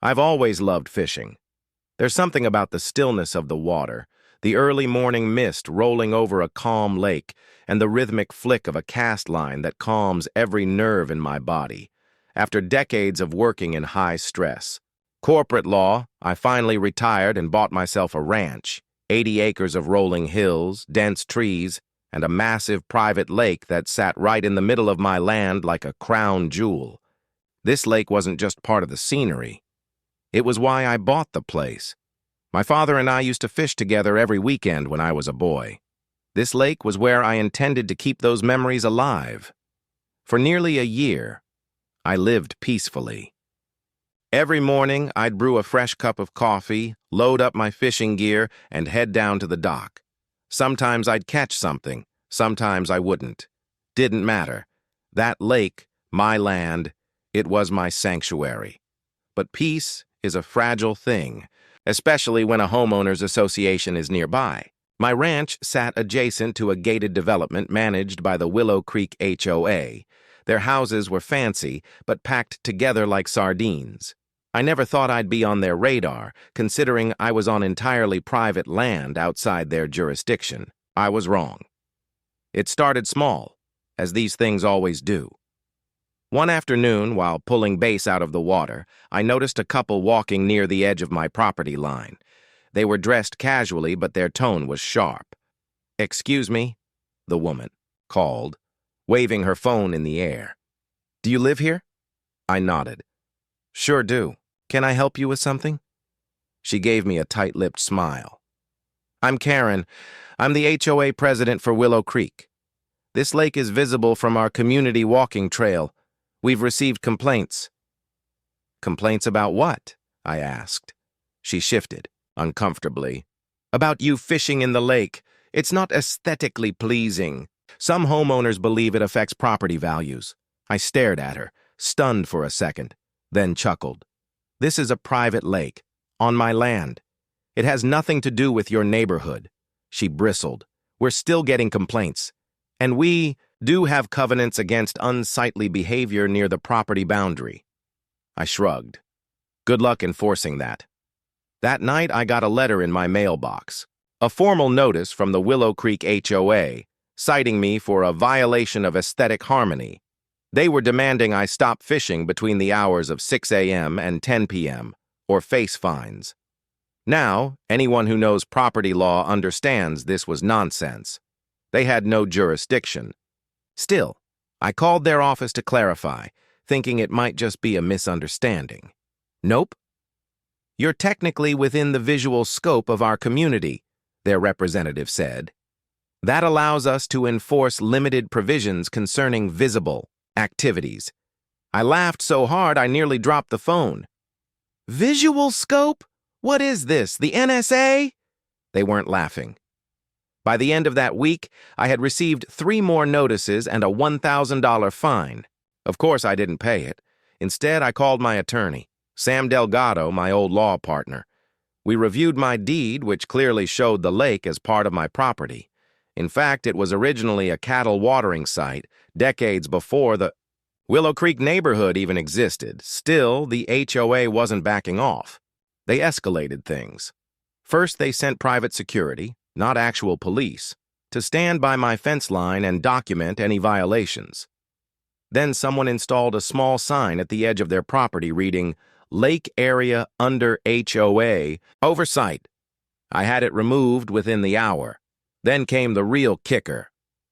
I've always loved fishing. There's something about the stillness of the water, the early morning mist rolling over a calm lake, and the rhythmic flick of a cast line that calms every nerve in my body. After decades of working in high stress, corporate law, I finally retired and bought myself a ranch, 80 acres of rolling hills, dense trees, and a massive private lake that sat right in the middle of my land like a crown jewel. This lake wasn't just part of the scenery. It was why I bought the place. My father and I used to fish together every weekend when I was a boy. This lake was where I intended to keep those memories alive. For nearly a year, I lived peacefully. Every morning, I'd brew a fresh cup of coffee, load up my fishing gear, and head down to the dock. Sometimes I'd catch something, sometimes I wouldn't. Didn't matter. That lake, my land, it was my sanctuary. But peace is a fragile thing, especially when a homeowners association is nearby. My ranch sat adjacent to a gated development managed by the Willow Creek HOA. Their houses were fancy, but packed together like sardines. I never thought I'd be on their radar, considering I was on entirely private land outside their jurisdiction. I was wrong. It started small, as these things always do. One afternoon, while pulling base out of the water, I noticed a couple walking near the edge of my property line. They were dressed casually, but their tone was sharp. "Excuse me," the woman called, waving her phone in the air. "Do you live here?" I nodded. "Sure do. Can I help you with something?" She gave me a tight-lipped smile. "I'm Karen. I'm the HOA president for Willow Creek. This lake is visible from our community walking trail. We've received complaints." "Complaints about what?" I asked. She shifted, uncomfortably. "About you fishing in the lake. It's not aesthetically pleasing. Some homeowners believe it affects property values." I stared at her, stunned for a second, then chuckled. "This is a private lake, on my land. It has nothing to do with your neighborhood." She bristled. "We're still getting complaints. And we do have covenants against unsightly behavior near the property boundary." I shrugged. "Good luck enforcing that." That night, I got a letter in my mailbox, a formal notice from the Willow Creek HOA, citing me for a violation of aesthetic harmony. They were demanding I stop fishing between the hours of 6 a.m. and 10 p.m., or face fines. Now, anyone who knows property law understands this was nonsense. They had no jurisdiction. Still, I called their office to clarify, thinking it might just be a misunderstanding. "Nope. You're technically within the visual scope of our community," their representative said. "That allows us to enforce limited provisions concerning visible activities." I laughed so hard I nearly dropped the phone. "Visual scope? What is this, the NSA?" They weren't laughing. By the end of that week, I had received 3 more notices and a $1,000 fine. Of course, I didn't pay it. Instead, I called my attorney, Sam Delgado, my old law partner. We reviewed my deed, which clearly showed the lake as part of my property. In fact, it was originally a cattle watering site, decades before the Willow Creek neighborhood even existed. Still, the HOA wasn't backing off. They escalated things. First, they sent private security, not actual police, to stand by my fence line and document any violations. Then someone installed a small sign at the edge of their property reading, "Lake Area Under HOA, Oversight." I had it removed within the hour. Then came the real kicker.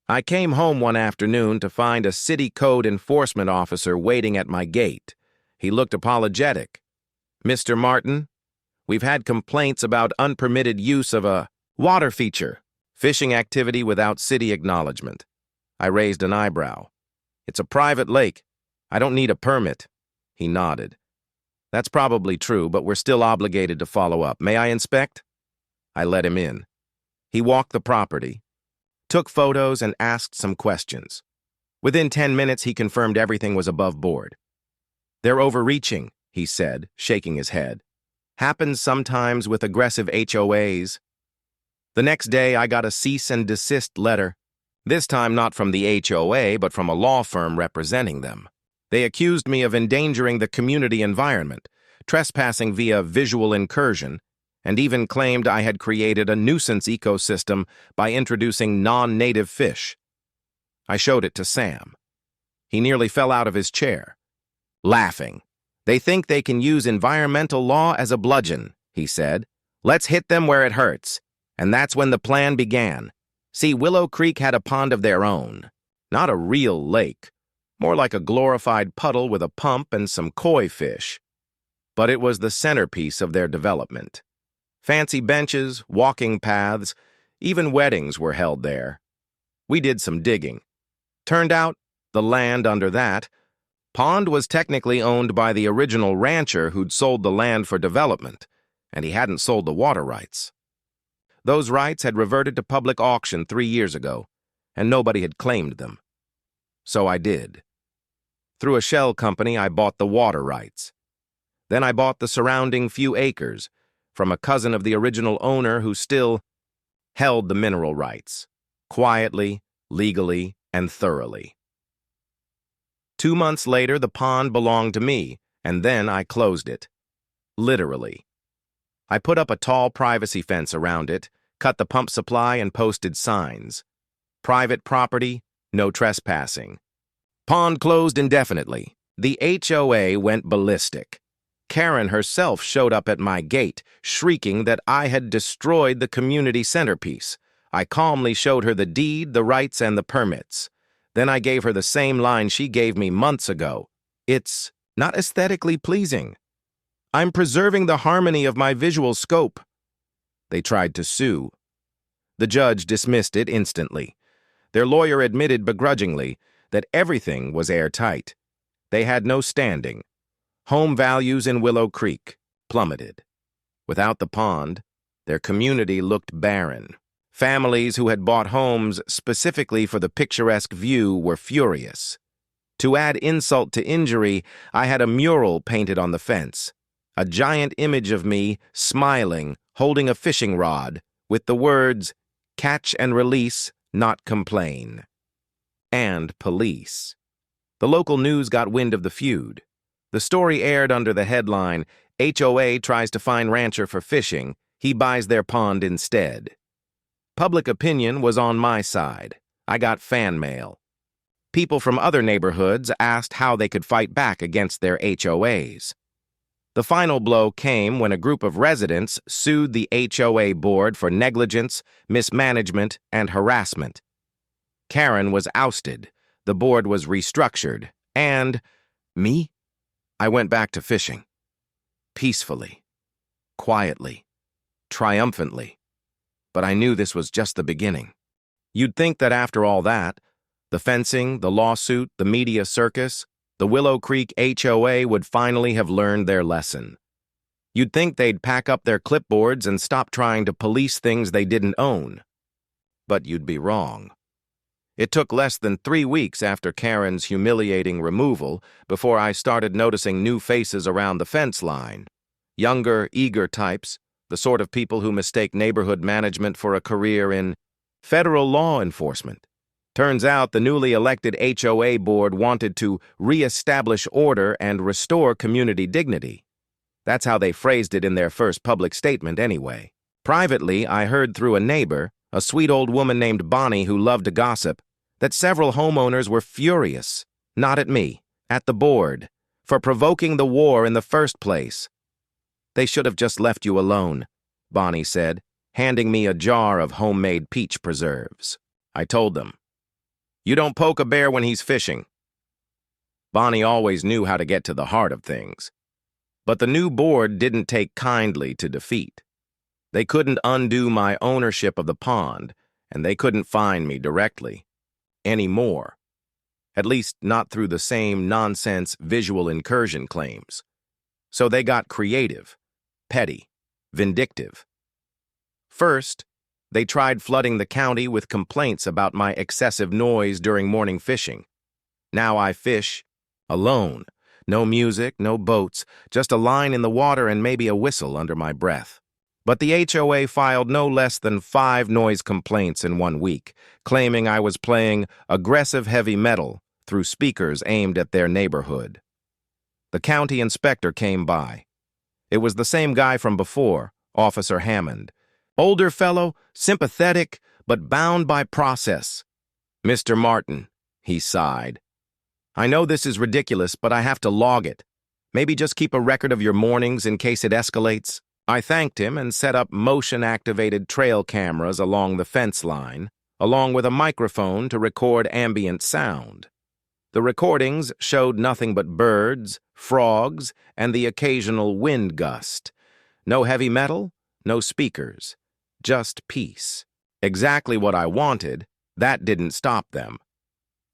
I came home one afternoon to find a city code enforcement officer waiting at my gate. He looked apologetic. "Mr. Martin, we've had complaints about unpermitted use of a water feature, fishing activity without city acknowledgement." I raised an eyebrow. "It's a private lake. I don't need a permit." He nodded. "That's probably true, but we're still obligated to follow up. May I inspect?" I let him in. He walked the property, took photos, and asked some questions. Within 10 minutes, he confirmed everything was above board. "They're overreaching," he said, shaking his head. "Happens sometimes with aggressive HOAs." The next day, I got a cease and desist letter, this time not from the HOA, but from a law firm representing them. They accused me of endangering the community environment, trespassing via visual incursion, and even claimed I had created a nuisance ecosystem by introducing non-native fish. I showed it to Sam. He nearly fell out of his chair, laughing. "They think they can use environmental law as a bludgeon," he said. "Let's hit them where it hurts." And that's when the plan began. See, Willow Creek had a pond of their own. Not a real lake, more like a glorified puddle with a pump and some koi fish. But it was the centerpiece of their development. Fancy benches, walking paths, even weddings were held there. We did some digging. Turned out, the land under that pond was technically owned by the original rancher who'd sold the land for development, and he hadn't sold the water rights. Those rights had reverted to public auction 3 years ago, and nobody had claimed them. So I did. Through a shell company, I bought the water rights. Then I bought the surrounding few acres from a cousin of the original owner who still held the mineral rights, quietly, legally, and thoroughly. 2 months later, the pond belonged to me, and then I closed it. Literally. I put up a tall privacy fence around it, cut the pump supply, and posted signs. Private property, no trespassing. Pond closed indefinitely. The HOA went ballistic. Karen herself showed up at my gate, shrieking that I had destroyed the community centerpiece. I calmly showed her the deed, the rights, and the permits. Then I gave her the same line she gave me months ago. "It's not aesthetically pleasing. I'm preserving the harmony of my visual scope." They tried to sue. The judge dismissed it instantly. Their lawyer admitted begrudgingly that everything was airtight. They had no standing. Home values in Willow Creek plummeted. Without the pond, their community looked barren. Families who had bought homes specifically for the picturesque view were furious. To add insult to injury, I had a mural painted on the fence. A giant image of me, smiling, holding a fishing rod, with the words, "Catch and release, not complain." And police. The local news got wind of the feud. The story aired under the headline, "HOA tries to fine rancher for fishing. He buys their pond instead." Public opinion was on my side. I got fan mail. People from other neighborhoods asked how they could fight back against their HOAs. The final blow came when a group of residents sued the HOA board for negligence, mismanagement, and harassment. Karen was ousted, the board was restructured, and me? I went back to fishing. Peacefully, quietly, triumphantly. But I knew this was just the beginning. You'd think that after all that, the fencing, the lawsuit, the media circus, the Willow Creek HOA would finally have learned their lesson. You'd think they'd pack up their clipboards and stop trying to police things they didn't own. But you'd be wrong. It took less than 3 weeks after Karen's humiliating removal before I started noticing new faces around the fence line. Younger, eager types, the sort of people who mistake neighborhood management for a career in federal law enforcement. Turns out the newly elected HOA board wanted to reestablish order and restore community dignity. That's how they phrased it in their first public statement anyway. Privately, I heard through a neighbor, a sweet old woman named Bonnie who loved to gossip, that several homeowners were furious, not at me, at the board, for provoking the war in the first place. "They should have just left you alone," Bonnie said, handing me a jar of homemade peach preserves. I told them, "You don't poke a bear when he's fishing." Bonnie always knew how to get to the heart of things. But the new board didn't take kindly to defeat. They couldn't undo my ownership of the pond, and they couldn't fine me directly. Anymore. At least not through the same nonsense visual incursion claims. So they got creative, petty, vindictive. First, they tried flooding the county with complaints about my excessive noise during morning fishing. Now I fish alone. No music, no boats, just a line in the water and maybe a whistle under my breath. But the HOA filed no less than 5 noise complaints in 1 week, claiming I was playing aggressive heavy metal through speakers aimed at their neighborhood. The county inspector came by. It was the same guy from before, Officer Hammond. Older fellow, sympathetic, but bound by process. "Mr. Martin," he sighed. "I know this is ridiculous, but I have to log it. Maybe just keep a record of your mornings in case it escalates." I thanked him and set up motion-activated trail cameras along the fence line, along with a microphone to record ambient sound. The recordings showed nothing but birds, frogs, and the occasional wind gust. No heavy metal, no speakers, just peace. Exactly what I wanted. That didn't stop them.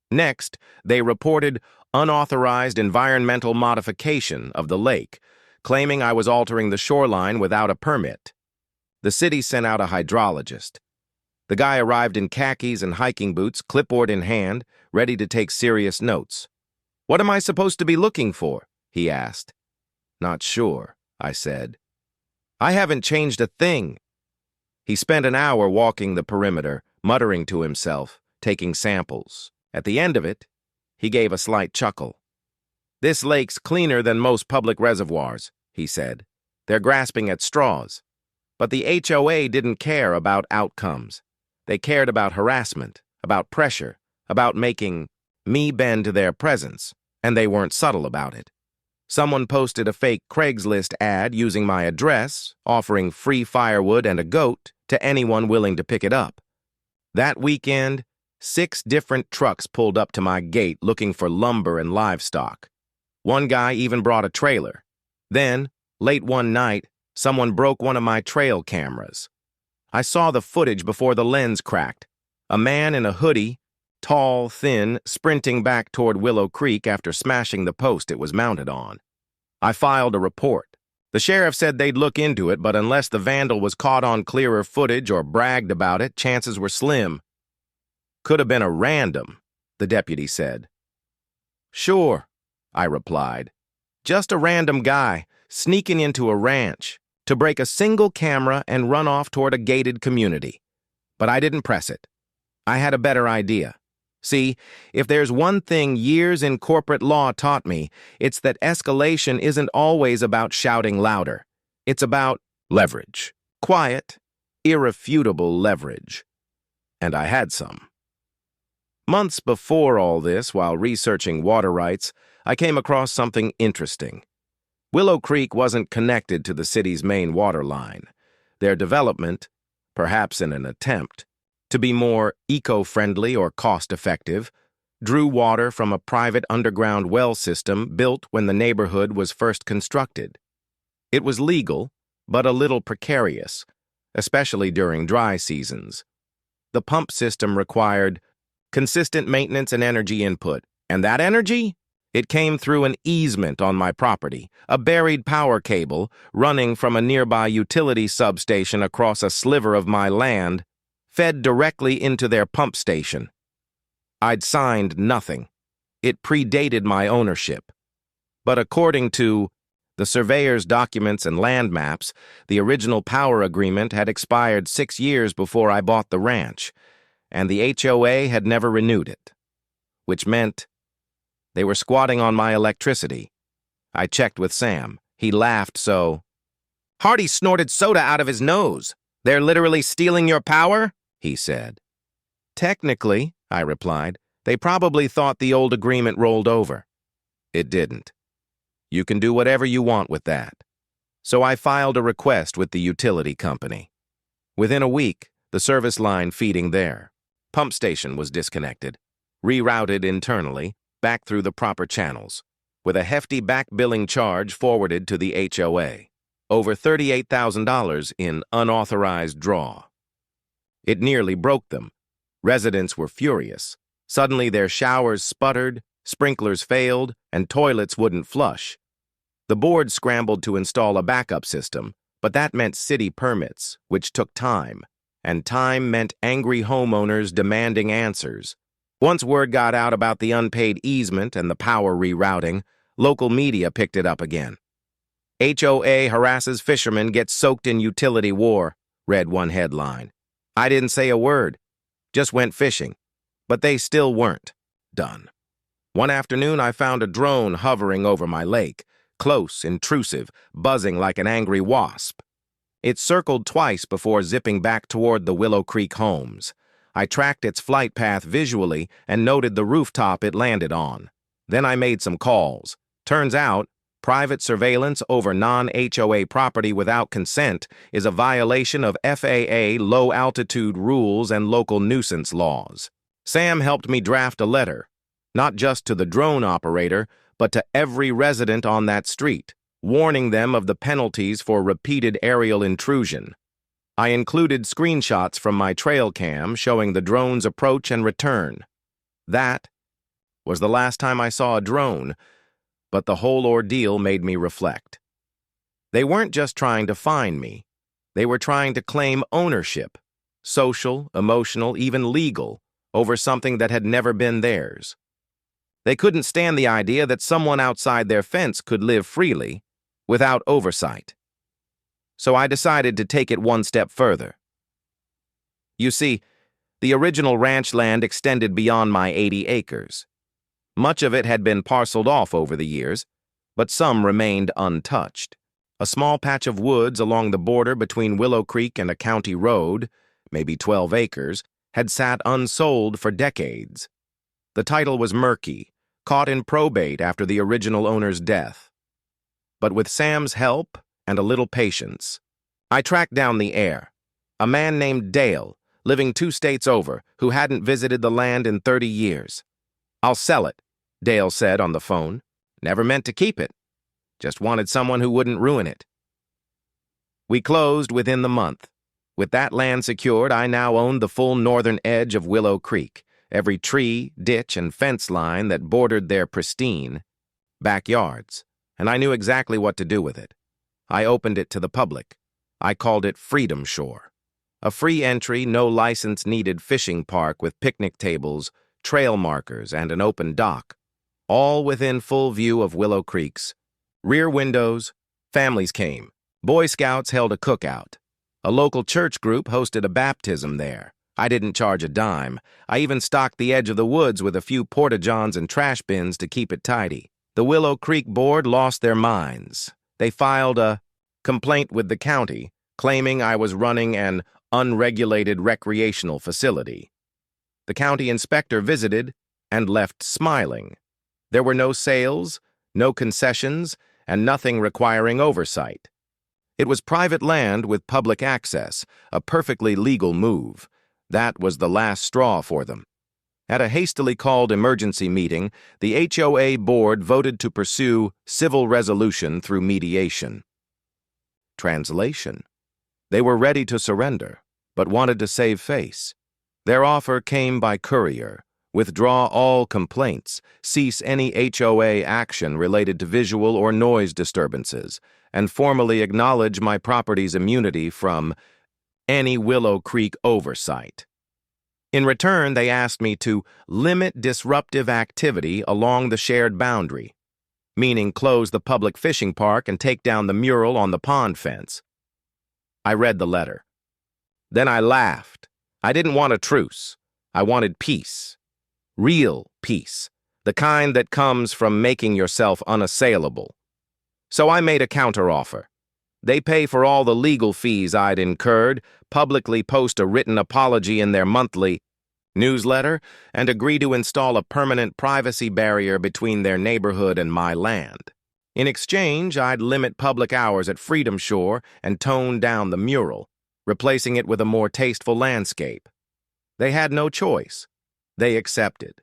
Next, they reported unauthorized environmental modification of the lake, claiming I was altering the shoreline without a permit. The city sent out a hydrologist. The guy arrived in khakis and hiking boots, clipboard in hand, ready to take serious notes. "What am I supposed to be looking for?" he asked. "Not sure," I said. "I haven't changed a thing." He spent an hour walking the perimeter, muttering to himself, taking samples. At the end of it, he gave a slight chuckle. "This lake's cleaner than most public reservoirs," he said. "They're grasping at straws." But the HOA didn't care about outcomes. They cared about harassment, about pressure, about making me bend to their presence, and they weren't subtle about it. Someone posted a fake Craigslist ad using my address, offering free firewood and a goat to anyone willing to pick it up. That weekend, 6 different trucks pulled up to my gate looking for lumber and livestock. One guy even brought a trailer. Then, late one night, someone broke one of my trail cameras. I saw the footage before the lens cracked. A man in a hoodie, tall, thin, sprinting back toward Willow Creek after smashing the post it was mounted on. I filed a report. The sheriff said they'd look into it, but unless the vandal was caught on clearer footage or bragged about it, chances were slim. "Could have been a random," the deputy said. "Sure," I replied. "Just a random guy sneaking into a ranch to break a single camera and run off toward a gated community." But I didn't press it. I had a better idea. See, if there's one thing years in corporate law taught me, it's that escalation isn't always about shouting louder. It's about leverage. Quiet, irrefutable leverage. And I had some. Months before all this, while researching water rights, I came across something interesting. Willow Creek wasn't connected to the city's main water line. Their development, perhaps in an attempt to be more eco-friendly or cost-effective, drew water from a private underground well system built when the neighborhood was first constructed. It was legal, but a little precarious, especially during dry seasons. The pump system required consistent maintenance and energy input, and that energy? It came through an easement on my property, a buried power cable running from a nearby utility substation across a sliver of my land, fed directly into their pump station. I'd signed nothing. It predated my ownership. But according to the surveyor's documents and land maps, the original power agreement had expired 6 years before I bought the ranch, and the HOA had never renewed it, which meant they were squatting on my electricity. I checked with Sam. He laughed so Hardy snorted soda out of his nose. "They're literally stealing your power?" he said. "Technically," I replied, "they probably thought the old agreement rolled over." It didn't. You can do whatever you want with that. So I filed a request with the utility company. Within a week, the service line feeding their pump station was disconnected, rerouted internally, back through the proper channels, with a hefty back billing charge forwarded to the HOA. Over $38,000 in unauthorized draw. It nearly broke them. Residents were furious. Suddenly their showers sputtered, sprinklers failed, and toilets wouldn't flush. The board scrambled to install a backup system, but that meant city permits, which took time, and time meant angry homeowners demanding answers. Once word got out about the unpaid easement and the power rerouting, local media picked it up again. "HOA harasses fishermen, gets soaked in utility war," read one headline. I didn't say a word, just went fishing, but they still weren't done. One afternoon, I found a drone hovering over my lake, close, intrusive, buzzing like an angry wasp. It circled twice before zipping back toward the Willow Creek homes. I tracked its flight path visually and noted the rooftop it landed on. Then I made some calls. Turns out, private surveillance over non-HOA property without consent is a violation of FAA low-altitude rules and local nuisance laws. Sam helped me draft a letter, not just to the drone operator, but to every resident on that street, warning them of the penalties for repeated aerial intrusion. I included screenshots from my trail cam showing the drone's approach and return. That was the last time I saw a drone, but the whole ordeal made me reflect. They weren't just trying to find me. They were trying to claim ownership, social, emotional, even legal, over something that had never been theirs. They couldn't stand the idea that someone outside their fence could live freely, without oversight. So I decided to take it one step further. You see, the original ranch land extended beyond my 80 acres. Much of it had been parceled off over the years, but some remained untouched. A small patch of woods along the border between Willow Creek and a county road, maybe 12 acres, had sat unsold for decades. The title was murky, caught in probate after the original owner's death. But with Sam's help and a little patience, I tracked down the heir, a man named Dale, living 2 states over, who hadn't visited the land in 30 years. "I'll sell it," Dale said on the phone. "Never meant to keep it. Just wanted someone who wouldn't ruin it." We closed within the month. With that land secured, I now owned the full northern edge of Willow Creek, every tree, ditch, and fence line that bordered their pristine backyards, and I knew exactly what to do with it. I opened it to the public. I called it Freedom Shore, a free entry, no license needed fishing park with picnic tables, trail markers, and an open dock, all within full view of Willow Creek's rear windows. Families came. Boy Scouts held a cookout. A local church group hosted a baptism there. I didn't charge a dime. I even stocked the edge of the woods with a few porta-johns and trash bins to keep it tidy. The Willow Creek Board lost their minds. They filed a complaint with the county, claiming I was running an unregulated recreational facility. The county inspector visited and left smiling. There were no sales, no concessions, and nothing requiring oversight. It was private land with public access, a perfectly legal move. That was the last straw for them. At a hastily called emergency meeting, the HOA board voted to pursue civil resolution through mediation. Translation: they were ready to surrender, but wanted to save face. Their offer came by courier: withdraw all complaints, cease any HOA action related to visual or noise disturbances, and formally acknowledge my property's immunity from any Willow Creek oversight. In return, they asked me to limit disruptive activity along the shared boundary, meaning close the public fishing park and take down the mural on the pond fence. I read the letter. Then I laughed. I didn't want a truce. I wanted peace. Real peace. The kind that comes from making yourself unassailable. So I made a counteroffer. They pay for all the legal fees I'd incurred, publicly post a written apology in their monthly newsletter, and agree to install a permanent privacy barrier between their neighborhood and my land. In exchange, I'd limit public hours at Freedom Shore and tone down the mural, replacing it with a more tasteful landscape. They had no choice. They accepted.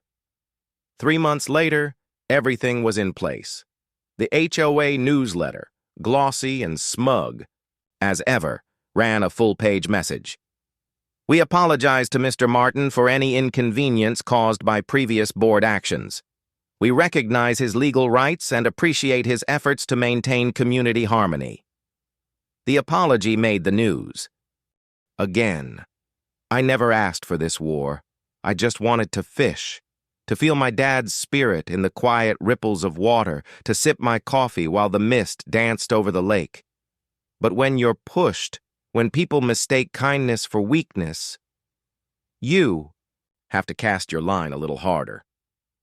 3 months later, everything was in place. The HOA newsletter, glossy and smug, as ever, ran a full-page message. "We apologize to Mr. Martin for any inconvenience caused by previous board actions. We recognize his legal rights and appreciate his efforts to maintain community harmony." The apology made the news. Again, I never asked for this war. I just wanted to fish, to feel my dad's spirit in the quiet ripples of water, to sip my coffee while the mist danced over the lake. But when you're pushed, when people mistake kindness for weakness, you have to cast your line a little harder.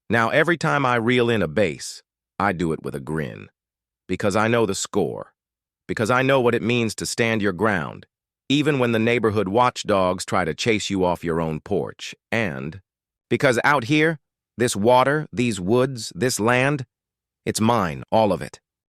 Now, every time I reel in a base, I do it with a grin. Because I know the score. Because I know what it means to stand your ground, even when the neighborhood watchdogs try to chase you off your own porch. And because out here, this water, these woods, this land, it's mine, all of it.